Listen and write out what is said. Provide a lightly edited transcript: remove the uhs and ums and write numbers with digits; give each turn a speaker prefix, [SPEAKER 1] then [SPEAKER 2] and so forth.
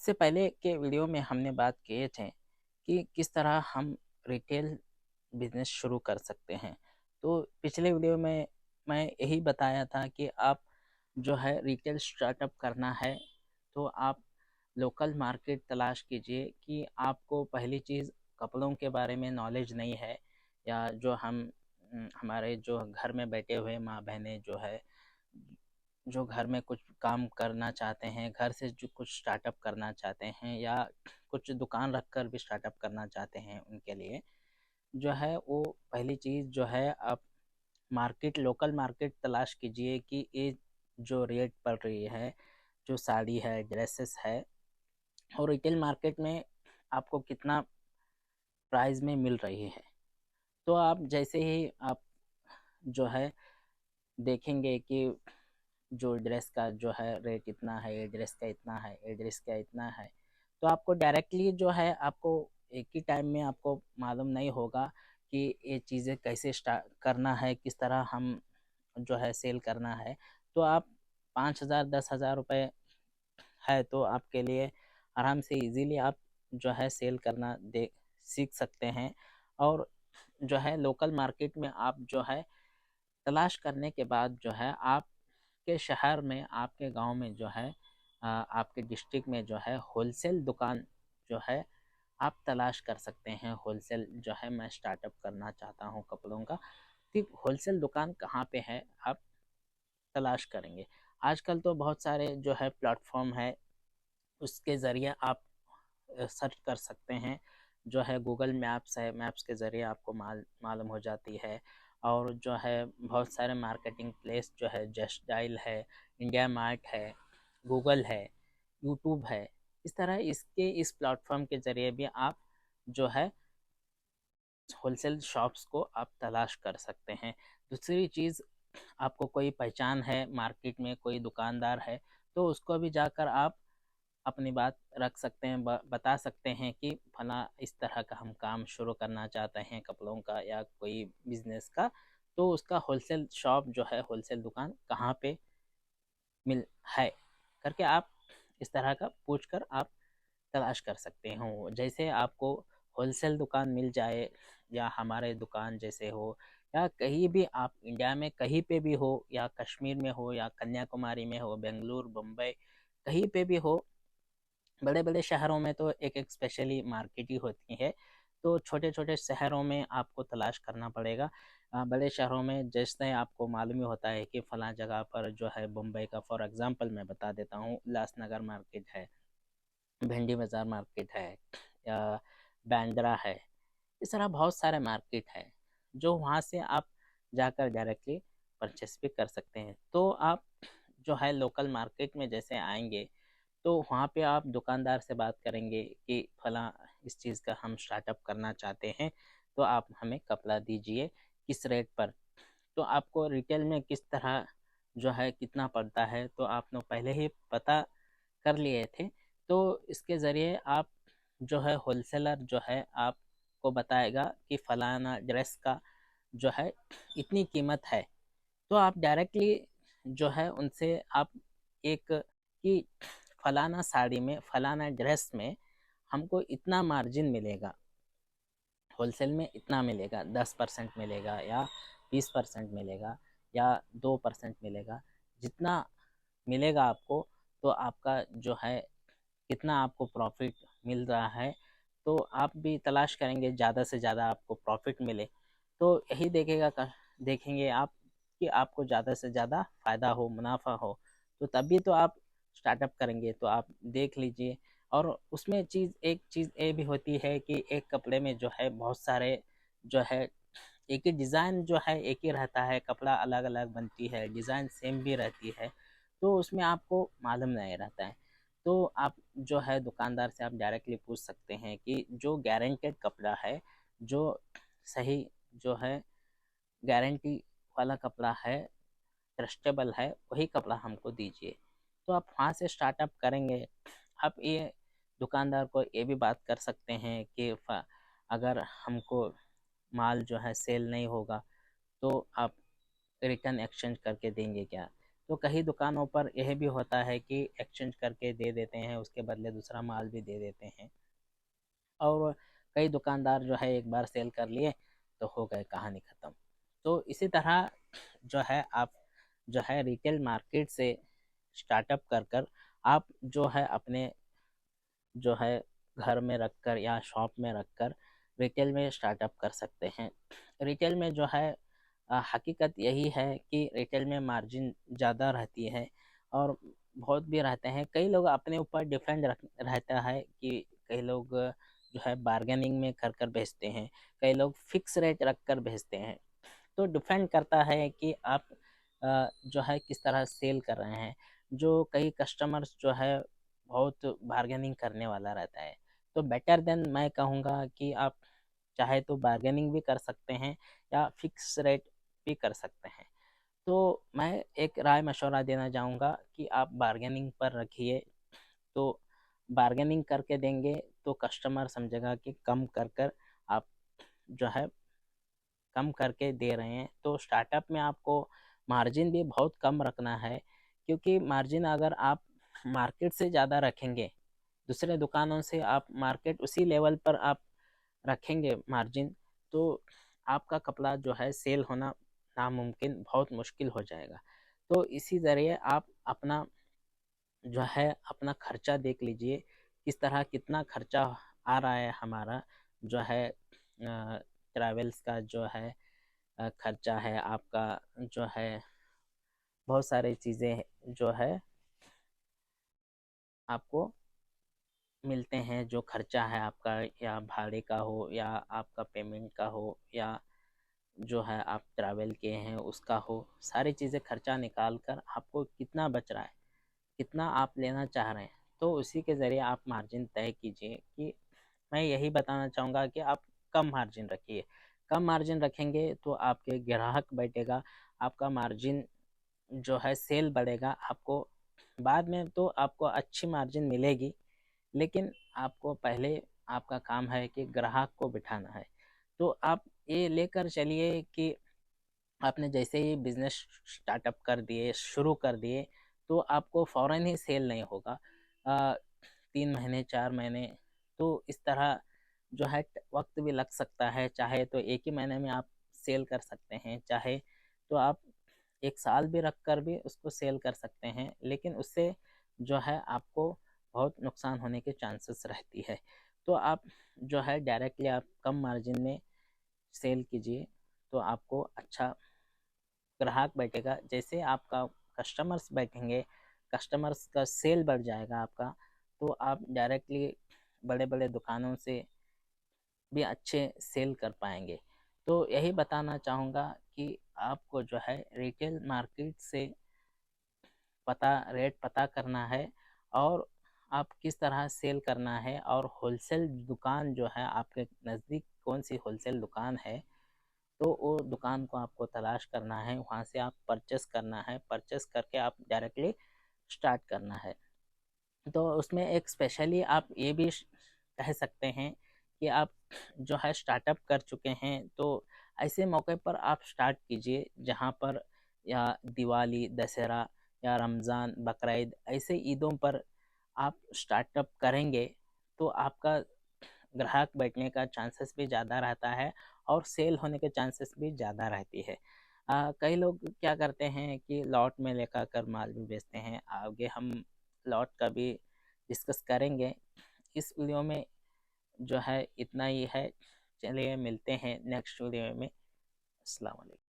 [SPEAKER 1] इससे पहले के वीडियो में हमने बात किए थे कि किस तरह हम रिटेल बिजनेस शुरू कर सकते हैं। तो पिछले वीडियो में मैं यही बताया था कि आप जो है रिटेल स्टार्टअप करना है तो आप लोकल मार्केट तलाश कीजिए कि आपको पहली चीज़ कपड़ों के बारे में नॉलेज नहीं है, या जो हमारे जो घर में बैठे हुए माँ बहनें जो है जो घर में कुछ काम करना चाहते हैं, घर से जो कुछ स्टार्टअप करना चाहते हैं या कुछ दुकान रखकर भी स्टार्टअप करना चाहते हैं, उनके लिए जो है वो पहली चीज़ जो है आप लोकल मार्केट तलाश कीजिए कि ये जो रेट पड़ रही है, जो साड़ी है, ड्रेसेस है, और रिटेल मार्केट में आपको कितना प्राइस में मिल रही है। तो आप जैसे ही आप जो है देखेंगे कि जो ड्रेस का जो है रेट इतना है, ये ड्रेस का इतना है, ये ड्रेस का इतना है, तो आपको डायरेक्टली जो है आपको एक ही टाइम में आपको मालूम नहीं होगा कि ये चीज़ें कैसे स्टार्ट करना है, किस तरह हम जो है सेल करना है। तो आप 5,000 10,000 रुपये है तो आपके लिए आराम से इजीली आप जो है सेल करना दे सीख सकते हैं। और जो है लोकल मार्केट में आप जो है तलाश करने के बाद जो है आपके शहर में, आपके गांव में जो है आपके डिस्ट्रिक्ट में जो है होलसेल दुकान जो है आप तलाश कर सकते हैं। होलसेल जो है मैं स्टार्टअप करना चाहता हूं कपड़ों का, ठीक होलसेल दुकान कहाँ पे है आप तलाश करेंगे। आजकल तो बहुत सारे जो है प्लेटफॉर्म है, उसके ज़रिए आप सर्च कर सकते हैं। जो है गूगल मैप्स है, मैप्स के ज़रिए आपको मालूम हो जाती है। और जो है बहुत सारे मार्केटिंग प्लेस जो है, जस्ट डायल है, इंडिया मार्ट है, गूगल है, यूट्यूब है। इस तरह इस प्लेटफॉर्म के ज़रिए भी आप जो है होलसेल शॉप्स को आप तलाश कर सकते हैं। दूसरी चीज़, आपको कोई पहचान है मार्केट में, कोई दुकानदार है, तो उसको भी जाकर आप अपनी बात रख सकते हैं, बता सकते हैं कि फला इस तरह का हम काम शुरू करना चाहते हैं कपड़ों का या कोई बिजनेस का, तो उसका होलसेल शॉप जो है, होलसेल दुकान कहाँ पे मिल है करके आप इस तरह का पूछकर आप तलाश कर सकते हो। जैसे आपको होलसेल दुकान मिल जाए या हमारे दुकान जैसे हो, या कहीं भी आप इंडिया में कहीं पे भी हो, या कश्मीर में हो, या कन्याकुमारी में हो, बेंगलुरु, मुंबई, कहीं पे भी हो, बड़े बड़े शहरों में तो एक एक स्पेशली मार्केट ही होती है। तो छोटे छोटे शहरों में आपको तलाश करना पड़ेगा। बड़े शहरों में जैसे आपको मालूम ही होता है कि फला जगह पर जो है, मुंबई का फॉर एग्जांपल मैं बता देता हूँ, उल्लासनगर मार्केट है, भिंडी बाजार मार्केट है, या बांद्रा है। इस तरह बहुत सारे मार्केट है जो वहाँ से आप जाकर डायरेक्टली परचेस भी कर सकते हैं। तो आप जो है लोकल मार्केट में जैसे आएंगे, तो वहाँ पे आप दुकानदार से बात करेंगे कि फला इस चीज़ का हम स्टार्टअप करना चाहते हैं, तो आप हमें कपड़ा दीजिए, किस रेट पर। तो आपको रिटेल में किस तरह जो है कितना पड़ता है, तो आपने पहले ही पता कर लिए थे। तो इसके ज़रिए आप जो है होलसेलर जो है आपको बताएगा कि फलाना ड्रेस का जो है इतनी कीमत है, तो आप डायरेक्टली जो है उनसे आप एक कि फलाना साड़ी में, फलाना ड्रेस में हमको इतना मार्जिन मिलेगा, होलसेल में इतना मिलेगा, 10% मिलेगा या 20% मिलेगा या 2% मिलेगा, जितना मिलेगा आपको, तो आपका जो है कितना आपको प्रॉफिट मिल रहा है, तो आप भी तलाश करेंगे ज़्यादा से ज़्यादा आपको प्रॉफिट मिले। तो यही देखेंगे आप कि आपको ज़्यादा से ज़्यादा फ़ायदा हो, मुनाफा हो, तो तभी तो आप स्टार्टअप करेंगे। तो आप देख लीजिए। और उसमें एक चीज़ ये भी होती है कि एक कपड़े में जो है बहुत सारे जो है एक ही डिज़ाइन जो है एक ही रहता है, कपड़ा अलग अलग बनती है, डिज़ाइन सेम भी रहती है, तो उसमें आपको मालूम नहीं रहता है। तो आप जो है दुकानदार से आप डायरेक्टली पूछ सकते हैं कि जो गारंटेड कपड़ा है, जो सही जो है गारंटी वाला कपड़ा है, ट्रस्टेबल है, वही कपड़ा हमको दीजिए। तो आप वहाँ से स्टार्टअप करेंगे। आप ये दुकानदार को ये भी बात कर सकते हैं कि अगर हमको माल जो है सेल नहीं होगा, तो आप रिटर्न एक्सचेंज करके देंगे क्या। तो कई दुकानों पर यह भी होता है कि एक्सचेंज करके दे देते हैं, उसके बदले दूसरा माल भी दे देते हैं। और कई दुकानदार जो है एक बार सेल कर लिए तो हो गए, कहानी ख़त्म। तो इसी तरह जो है आप जो है रिटेल मार्केट से स्टार्टअप कर कर आप जो है अपने जो है घर में रखकर या शॉप में रखकर रिटेल में स्टार्टअप कर सकते हैं। रिटेल में जो है हकीकत यही है कि रिटेल में मार्जिन ज़्यादा रहती है और बहुत भी रहते हैं। कई लोग अपने ऊपर डिपेंड रहता है कि कई लोग जो है बार्गेनिंग में कर कर बेचते हैं, कई लोग फिक्स रेट रख कर बेचते हैं। तो डिपेंड करता है कि आप जो है किस तरह सेल कर रहे हैं। जो कई कस्टमर्स जो है बहुत बार्गेनिंग करने वाला रहता है, तो बेटर देन मैं कहूँगा कि आप चाहे तो बार्गेनिंग भी कर सकते हैं या फिक्स रेट भी कर सकते हैं। तो मैं एक राय मशवरा देना चाहूँगा कि आप बार्गेनिंग पर रखिए। तो बार्गेनिंग करके देंगे तो कस्टमर समझेगा कि कम कर कर आप जो है कम करके दे रहे हैं। तो स्टार्टअप में आपको मार्जिन भी बहुत कम रखना है, क्योंकि मार्जिन अगर आप मार्केट से ज़्यादा रखेंगे, दूसरे दुकानों से आप मार्केट उसी लेवल पर आप रखेंगे मार्जिन, तो आपका कपड़ा जो है सेल होना नामुमकिन, बहुत मुश्किल हो जाएगा। तो इसी ज़रिए आप अपना जो है अपना खर्चा देख लीजिए, किस तरह कितना खर्चा आ रहा है हमारा जो है ट्रैवल्स का जो है खर्चा है आपका, जो है बहुत सारी चीज़ें जो है आपको मिलते हैं, जो खर्चा है आपका, या भाड़े का हो या आपका पेमेंट का हो या जो है आप ट्रैवल किए हैं उसका हो, सारी चीज़ें खर्चा निकाल कर आपको कितना बच रहा है, कितना आप लेना चाह रहे हैं, तो उसी के ज़रिए आप मार्जिन तय कीजिए। कि मैं यही बताना चाहूँगा कि आप कम मार्जिन रखिए। कम मार्जिन रखेंगे तो आपके ग्राहक बैठेगा, आपका मार्जिन जो है सेल बढ़ेगा, आपको बाद में तो आपको अच्छी मार्जिन मिलेगी, लेकिन आपको पहले आपका काम है कि ग्राहक को बिठाना है। तो आप ये लेकर चलिए कि आपने जैसे ही बिजनेस स्टार्टअप कर दिए, शुरू कर दिए, तो आपको फ़ौरन ही सेल नहीं होगा। 3 महीने 4 महीने, तो इस तरह जो है वक्त भी लग सकता है। चाहे तो एक ही महीने में आप सेल कर सकते हैं, चाहे तो आप 1 साल भी रख कर भी उसको सेल कर सकते हैं, लेकिन उससे जो है आपको बहुत नुकसान होने के चांसेस रहती है। तो आप जो है डायरेक्टली आप कम मार्जिन में सेल कीजिए, तो आपको अच्छा ग्राहक बैठेगा। जैसे आपका कस्टमर्स बैठेंगे, कस्टमर्स का सेल बढ़ जाएगा आपका, तो आप डायरेक्टली बड़े बड़े दुकानों से भी अच्छे सेल कर पाएंगे। तो यही बताना चाहूँगा कि आपको जो है रिटेल मार्केट से रेट पता करना है, और आप किस तरह सेल करना है, और होलसेल दुकान जो है आपके नज़दीक कौन सी होलसेल दुकान है, तो वो दुकान को आपको तलाश करना है, वहाँ से आप परचेस करना है, परचेस करके आप डायरेक्टली स्टार्ट करना है। तो उसमें एक स्पेशली आप ये भी कह सकते हैं कि आप जो है स्टार्टअप कर चुके हैं, तो ऐसे मौके पर आप स्टार्ट कीजिए जहाँ पर या दिवाली, दशहरा या रमज़ान, बकरीद, ऐसे ईदों पर आप स्टार्टअप करेंगे, तो आपका ग्राहक बैठने का चांसेस भी ज़्यादा रहता है और सेल होने के चांसेस भी ज़्यादा रहती है। कई लोग क्या करते हैं कि लॉट में लेकर कर माल भी बेचते हैं। आगे हम लॉट का भी डिस्कस करेंगे। इस वीडियो में जो है इतना ही है। चलिए मिलते हैं नेक्स्ट वीडियो में। अस्सलाम वालेकुम।